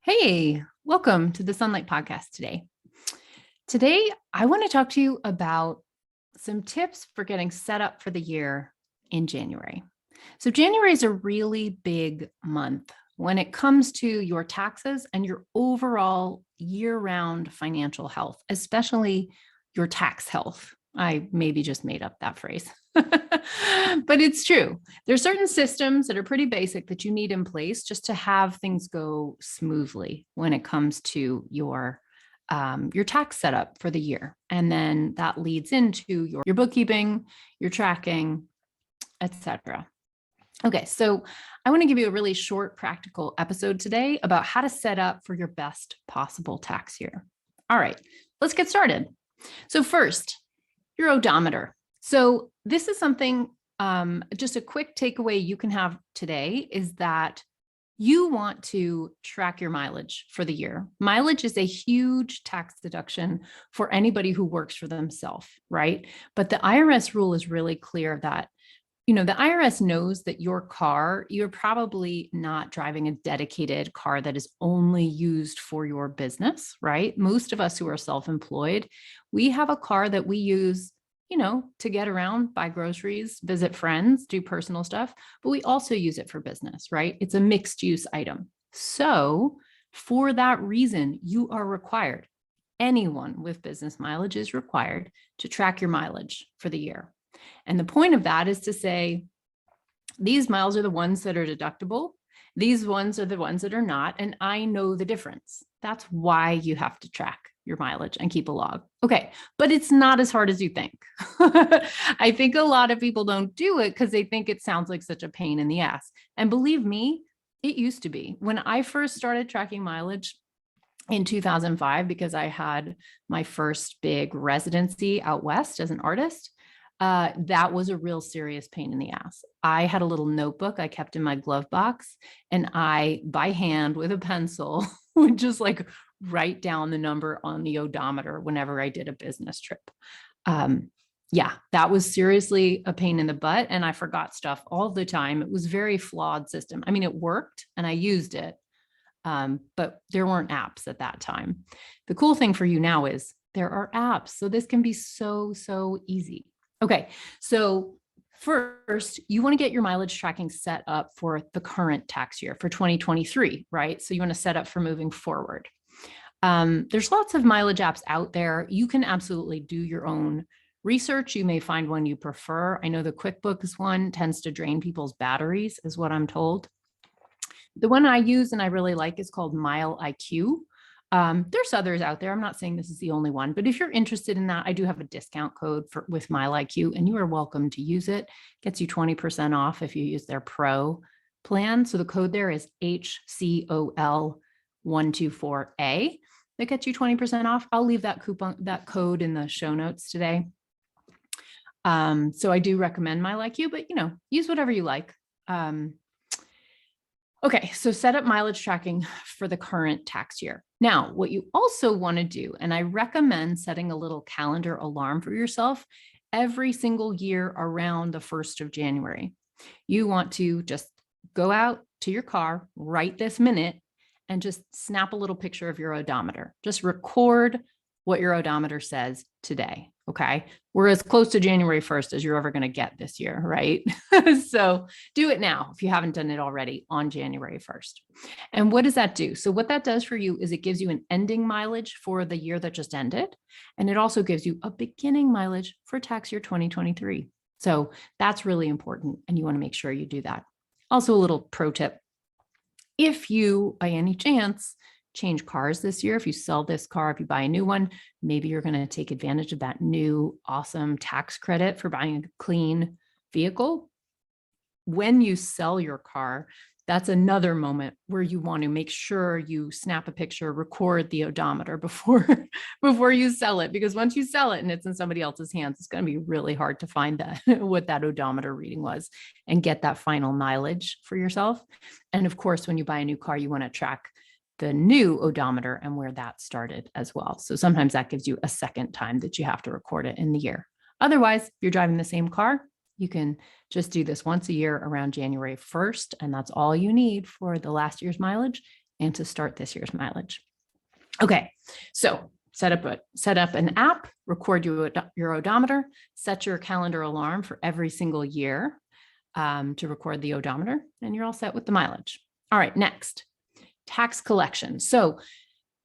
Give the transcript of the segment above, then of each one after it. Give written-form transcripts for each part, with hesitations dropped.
Hey, welcome to the Sunlight Podcast today. Today, I want to talk to you about some tips for getting set up for the year in January. So, January is a really big month when it comes to your taxes and your overall year round financial health, especially your tax health. I maybe just made up that phrase, but it's true. There's certain systems that are pretty basic that you need in place just to have things go smoothly when it comes to your tax setup for the year. And then that leads into your bookkeeping, your tracking, etc. Okay, so I want to give you a really short practical episode today about how to set up for your best possible tax year. All right, let's get started. So first, your odometer. So this is something, just a quick takeaway you can have today is that you want to track your mileage for the year. Mileage is a huge tax deduction for anybody who works for themselves, right? But the IRS rule is really clear that, the IRS knows that your car, you're probably not driving a dedicated car that is only used for your business, right? Most of us who are self-employed, we have a car that we use to get around, buy groceries, visit friends, do personal stuff, but we also use it for business, right? It's a mixed use item. So for that reason, you are required, anyone with business mileage is required to track your mileage for the year. And the point of that is to say, these miles are the ones that are deductible. These ones are the ones that are not. And I know the difference. That's why you have to track your mileage and keep a log. Okay, but it's not as hard as you think. I think a lot of people don't do it because they think it sounds like such a pain in the ass. And believe me, it used to be. When I first started tracking mileage in 2005, because I had my first big residency out west as an artist, that was a real serious pain in the ass. I had a little notebook I kept in my glove box, and I, by hand with a pencil, would just write down the number on the odometer whenever I did a business trip. Yeah, that was seriously a pain in the butt. And I forgot stuff all the time. It was a very flawed system. I mean, it worked and I used it, but there weren't apps at that time. The cool thing for you now is there are apps. So this can be so easy. Okay, so first, you want to get your mileage tracking set up for the current tax year for 2023, right? So you want to set up for moving forward. There's lots of mileage apps out there. You can absolutely do your own research. You may find one you prefer. I know the QuickBooks one tends to drain people's batteries, is what I'm told. The one I use and I really like is called Mile IQ. There's others out there. I'm not saying this is the only one, but if you're interested in that, I do have a discount code with Mile IQ, and you are welcome to use it. Gets you 20% off if you use their Pro plan. So the code there is HCOL124A. That gets you 20% off. I'll leave that code in the show notes today. So I do recommend Mile IQ, but use whatever you like. Okay, so set up mileage tracking for the current tax year. Now, what you also want to do, and I recommend setting a little calendar alarm for yourself every single year around the 1st of January. You want to just go out to your car right this minute and just snap a little picture of your odometer. Just record what your odometer says today. Okay. We're as close to January 1st as you're ever going to get this year, right? So do it now if you haven't done it already on January 1st. And what does that do? So what that does for you is it gives you an ending mileage for the year that just ended. And it also gives you a beginning mileage for tax year 2023. So that's really important. And you want to make sure you do that. Also, a little pro tip. If you, by any chance, change cars this year, if you sell this car, if you buy a new one, maybe you're going to take advantage of that new awesome tax credit for buying a clean vehicle. When you sell your car, that's another moment where you want to make sure you snap a picture, record the odometer before you sell it, because once you sell it and it's in somebody else's hands, it's going to be really hard to find that what that odometer reading was and get that final mileage for yourself. And of course, when you buy a new car, you want to track the new odometer and where that started as well. So sometimes that gives you a second time that you have to record it in the year. Otherwise, if you're driving the same car, you can just do this once a year around January 1st, and that's all you need for the last year's mileage. and to start this year's mileage. Okay, so set up an app, record your odometer, set your calendar alarm for every single year to record the odometer, and you're all set with the mileage. All right, next, tax collection. So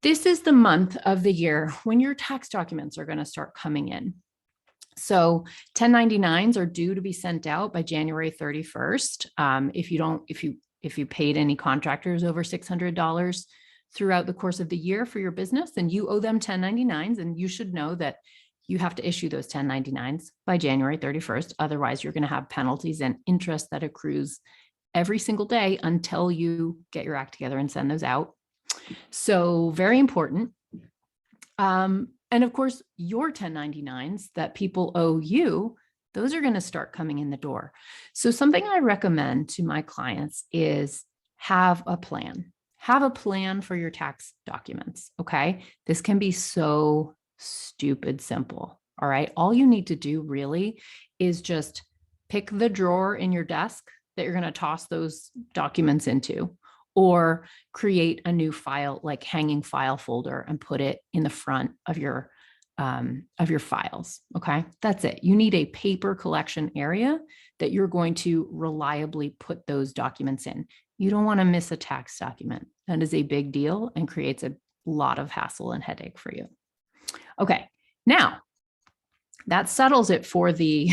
this is the month of the year when your tax documents are going to start coming in. So 1099s are due to be sent out by January 31st. If you paid any contractors over $600 throughout the course of the year for your business, then you owe them 1099s, and you should know that you have to issue those 1099s by January 31st. Otherwise, you're going to have penalties and interest that accrues every single day until you get your act together and send those out. So very important. And of course, your 1099s that people owe you, those are going to start coming in the door. So something I recommend to my clients is have a plan. Have a plan for your tax documents, okay? This can be so stupid simple, all right? All you need to do really is just pick the drawer in your desk that you're going to toss those documents into, or create a new file, like hanging file folder, and put it in the front of your files. Okay, that's it. You need a paper collection area that you're going to reliably put those documents in. You don't want to miss a tax document. That is a big deal and creates a lot of hassle and headache for you. Okay, now that settles it for the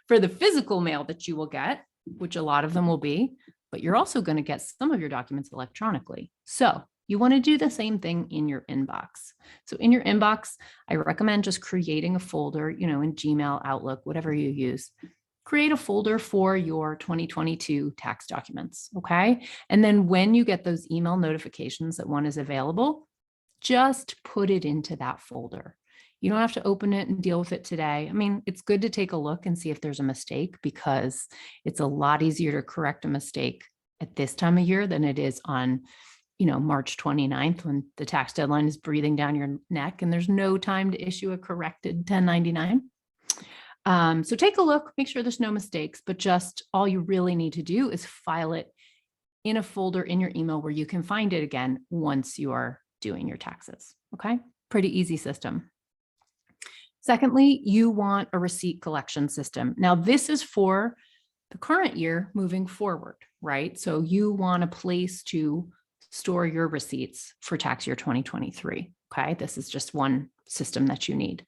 for the physical mail that you will get, which a lot of them will be. But you're also going to get some of your documents electronically. So you want to do the same thing in your inbox. So in your inbox, I recommend just creating a folder, in Gmail, Outlook, whatever you use. Create a folder for your 2022 tax documents, okay? And then when you get those email notifications that one is available, just put it into that folder. You don't have to open it and deal with it today. I mean, it's good to take a look and see if there's a mistake, because it's a lot easier to correct a mistake at this time of year than it is on, March 29th, when the tax deadline is breathing down your neck and there's no time to issue a corrected 1099. So take a look, make sure there's no mistakes, but just all you really need to do is file it in a folder in your email where you can find it again once you are doing your taxes. Okay, pretty easy system. Secondly, you want a receipt collection system. Now, this is for the current year moving forward, right? So you want a place to store your receipts for tax year 2023. Okay, this is just one system that you need.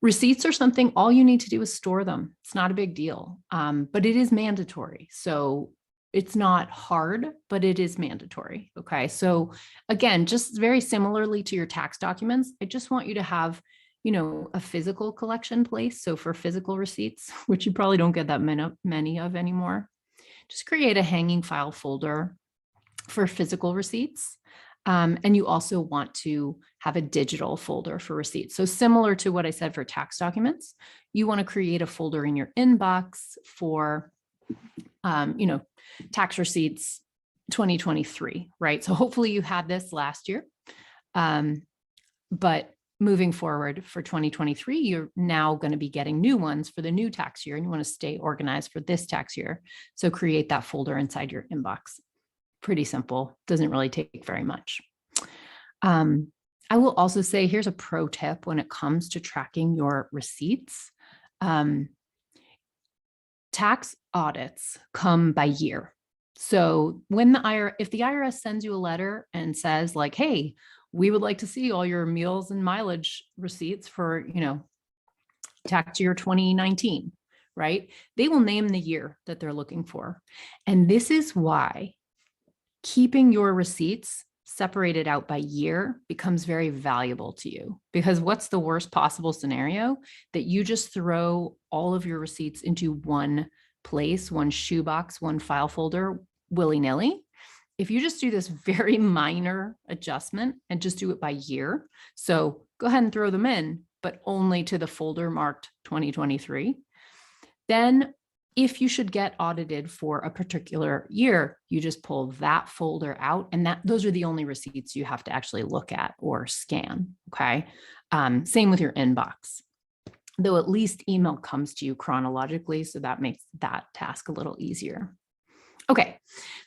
Receipts are something, all you need to do is store them. It's not a big deal, but it is mandatory. So it's not hard, but it is mandatory. Okay, so again, just very similarly to your tax documents, I just want you to have a physical collection place. So for physical receipts, which you probably don't get that many of anymore, just create a hanging file folder for physical receipts. And you also want to have a digital folder for receipts. So similar to what I said for tax documents, you want to create a folder in your inbox for, tax receipts 2023, right? So hopefully you had this last year, but moving forward for 2023, you're now going to be getting new ones for the new tax year, and you want to stay organized for this tax year. So create that folder inside your inbox. Pretty simple, doesn't really take very much. I will also say, here's a pro tip when it comes to tracking your receipts. Tax audits come by year. So when if the IRS sends you a letter and says like, hey, we would like to see all your meals and mileage receipts for, tax year 2019, right? They will name the year that they're looking for. And this is why keeping your receipts separated out by year becomes very valuable to you, because what's the worst possible scenario? That you just throw all of your receipts into one place, one shoebox, one file folder, willy-nilly. If you just do this very minor adjustment and just do it by year, so go ahead and throw them in, but only to the folder marked 2023, then if you should get audited for a particular year, you just pull that folder out, and those are the only receipts you have to actually look at or scan, okay? Same with your inbox, though at least email comes to you chronologically, so that makes that task a little easier. Okay,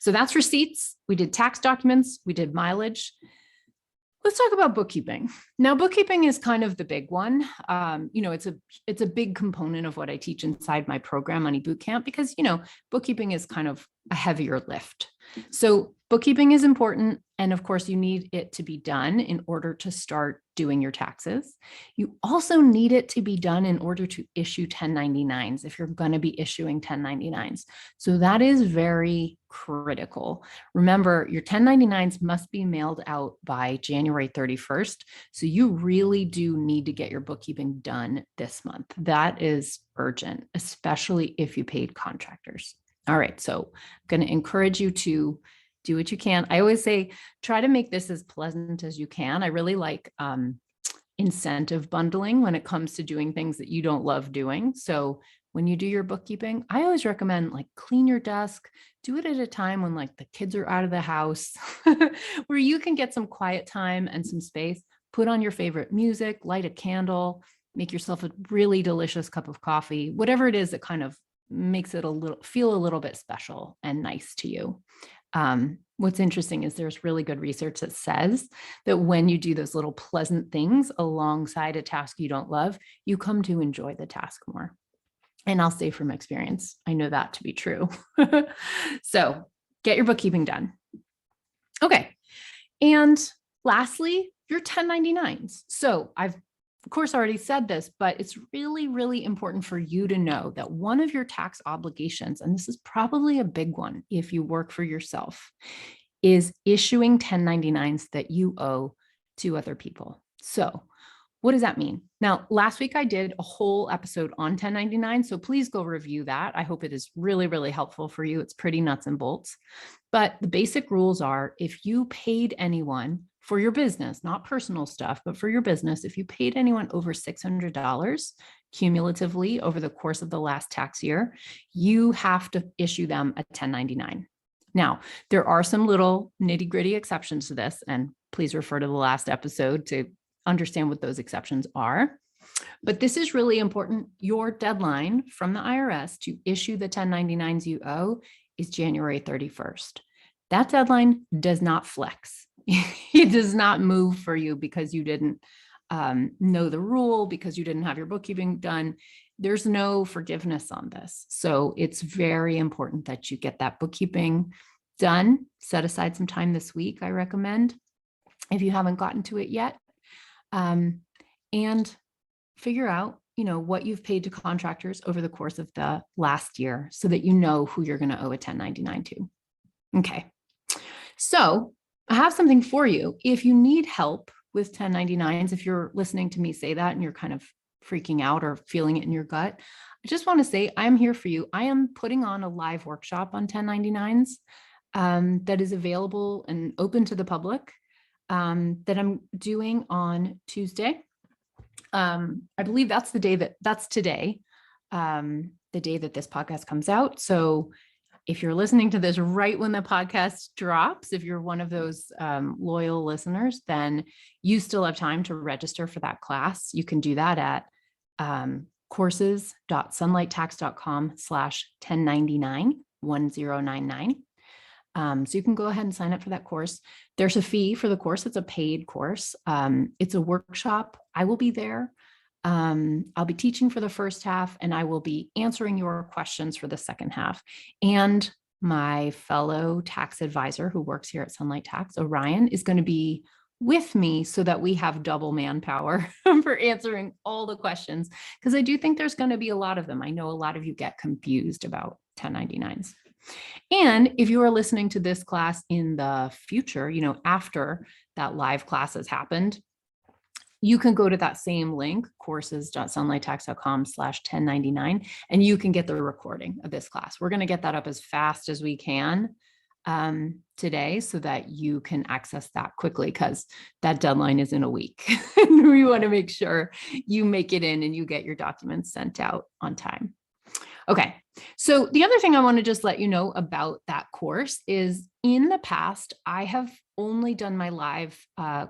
so that's receipts. We did tax documents. We did mileage. Let's talk about bookkeeping. Now, bookkeeping is kind of the big one. It's a big component of what I teach inside my program, Money Bootcamp, because bookkeeping is kind of a heavier lift. So bookkeeping is important, and of course, you need it to be done in order to start doing your taxes. You also need it to be done in order to issue 1099s if you're going to be issuing 1099s. So that is very critical. Remember, your 1099s must be mailed out by January 31st. So you really do need to get your bookkeeping done this month. That is urgent, especially if you paid contractors. All right, so I'm going to encourage you to do what you can. I always say, try to make this as pleasant as you can. I really like incentive bundling when it comes to doing things that you don't love doing. So when you do your bookkeeping, I always recommend clean your desk, do it at a time when the kids are out of the house, where you can get some quiet time and some space, put on your favorite music, light a candle, make yourself a really delicious cup of coffee, whatever it is that kind of makes it feel a little bit special and nice to you. What's interesting is there's really good research that says that when you do those little pleasant things alongside a task you don't love, you come to enjoy the task more. And I'll say from experience, I know that to be true. So get your bookkeeping done. Okay. And lastly, your 1099s. So I've of course already said this, but it's really, really important for you to know that one of your tax obligations, and this is probably a big one if you work for yourself, is issuing 1099s that you owe to other people. So what does that mean? Now, last week I did a whole episode on 1099, so please go review that. I hope it is really, really helpful for you. It's pretty nuts and bolts. But the basic rules are, if you paid anyone for your business, not personal stuff, but for your business, if you paid anyone over $600 cumulatively over the course of the last tax year, you have to issue them a 1099. Now, there are some little nitty-gritty exceptions to this, and please refer to the last episode to understand what those exceptions are. But this is really important. Your deadline from the IRS to issue the 1099s you owe is January 31st. That deadline does not flex. It does not move for you because you didn't know the rule, because you didn't have your bookkeeping done. There's no forgiveness on this. So it's very important that you get that bookkeeping done. Set aside some time this week, I recommend, if you haven't gotten to it yet. And figure out, what you've paid to contractors over the course of the last year so that you know who you're going to owe a 1099 to. Okay. So I have something for you. If you need help with 1099s, if you're listening to me say that and you're kind of freaking out or feeling it in your gut, I just want to say I'm here for you. I am putting on a live workshop on 1099s that is available and open to the public that I'm doing on Tuesday. I believe that's today, the day that this podcast comes out. So if you're listening to this right when the podcast drops, if you're one of those loyal listeners, then you still have time to register for that class. You can do that at courses.sunlighttax.com/1099. So you can go ahead and sign up for that course. There's a fee for the course. It's a paid course. It's a workshop. I will be there. I'll be teaching for the first half, and I will be answering your questions for the second half. And my fellow tax advisor who works here at Sunlight Tax, Orion, is going to be with me so that we have double manpower for answering all the questions, because I do think there's going to be a lot of them. I know a lot of you get confused about 1099s. And if you are listening to this class in the future, after that live class has happened, you can go to that same link, courses.sunlighttax.com/1099, and you can get the recording of this class. We're going to get that up as fast as we can today so that you can access that quickly, because that deadline is in a week. And we want to make sure you make it in and you get your documents sent out on time. Okay. So the other thing I want to just let you know about that course is, in the past, I have only done my live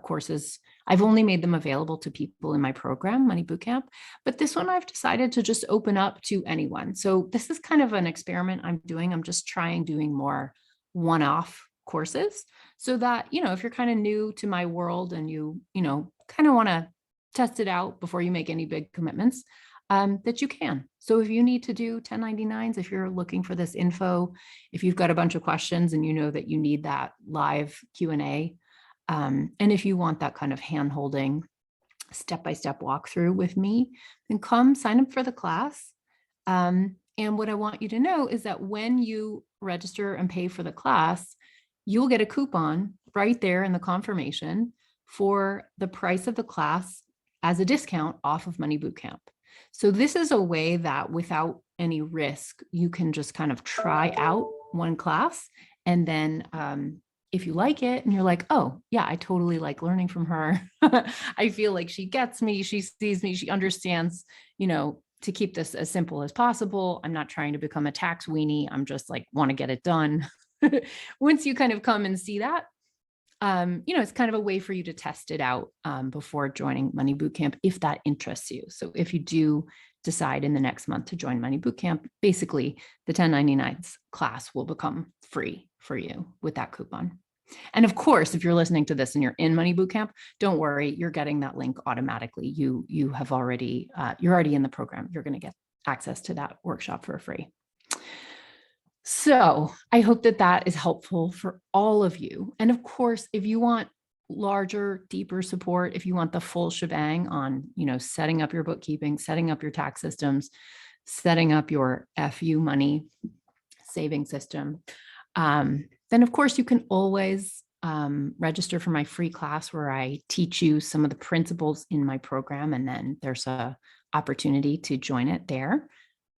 courses I've only made them available to people in my program, Money Bootcamp, but this one I've decided to just open up to anyone. So this is kind of an experiment I'm doing. I'm just doing more one-off courses so that, if you're kind of new to my world and you kind of want to test it out before you make any big commitments, that you can. So if you need to do 1099s, if you're looking for this info, if you've got a bunch of questions and you know that you need that live Q&A, and if you want that kind of hand-holding, step-by-step walkthrough with me, then come sign up for the class. And what I want you to know is that when you register and pay for the class, you'll get a coupon right there in the confirmation for the price of the class as a discount off of Money Bootcamp. So this is a way that without any risk, you can just kind of try out one class. And then if you like it and you're like, oh yeah, I totally like learning from her. I feel like she gets me, she sees me, she understands, to keep this as simple as possible. I'm not trying to become a tax weenie. I'm just like, want to get it done. Once you kind of come and see that, it's kind of a way for you to test it out before joining Money Bootcamp, if that interests you. So if you do decide in the next month to join Money Bootcamp, basically the 1099s class will become free for you with that coupon. And of course, if you're listening to this and you're in Money Bootcamp, don't worry, you're getting that link automatically. You're already in the program. You're going to get access to that workshop for free. So I hope that is helpful for all of you. And of course, if you want larger, deeper support, if you want the full shebang on, setting up your bookkeeping, setting up your tax systems, setting up your FU money saving system, then of course you can always register for my free class where I teach you some of the principles in my program. And then there's a opportunity to join it there.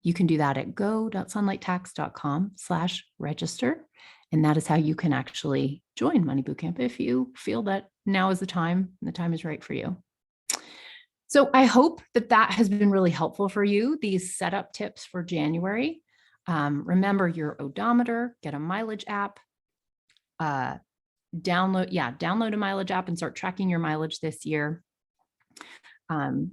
You can do that at go.sunlighttax.com/register. And that is how you can actually join Money Bootcamp if you feel that now is the time is right for you. So I hope that has been really helpful for you, these setup tips for January. Remember your odometer, get a mileage app, download a mileage app and start tracking your mileage this year.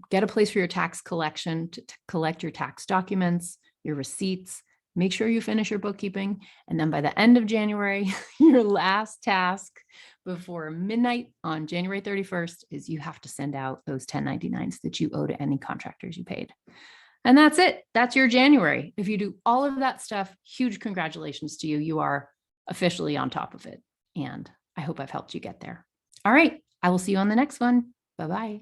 Get a place for your tax collection to collect your tax documents, your receipts. Make sure you finish your bookkeeping. And then by the end of January, your last task before midnight on January 31st is you have to send out those 1099s that you owe to any contractors you paid. And that's it. That's your January. If you do all of that stuff, huge congratulations to you. You are officially on top of it. And I hope I've helped you get there. All right. I will see you on the next one. Bye-bye.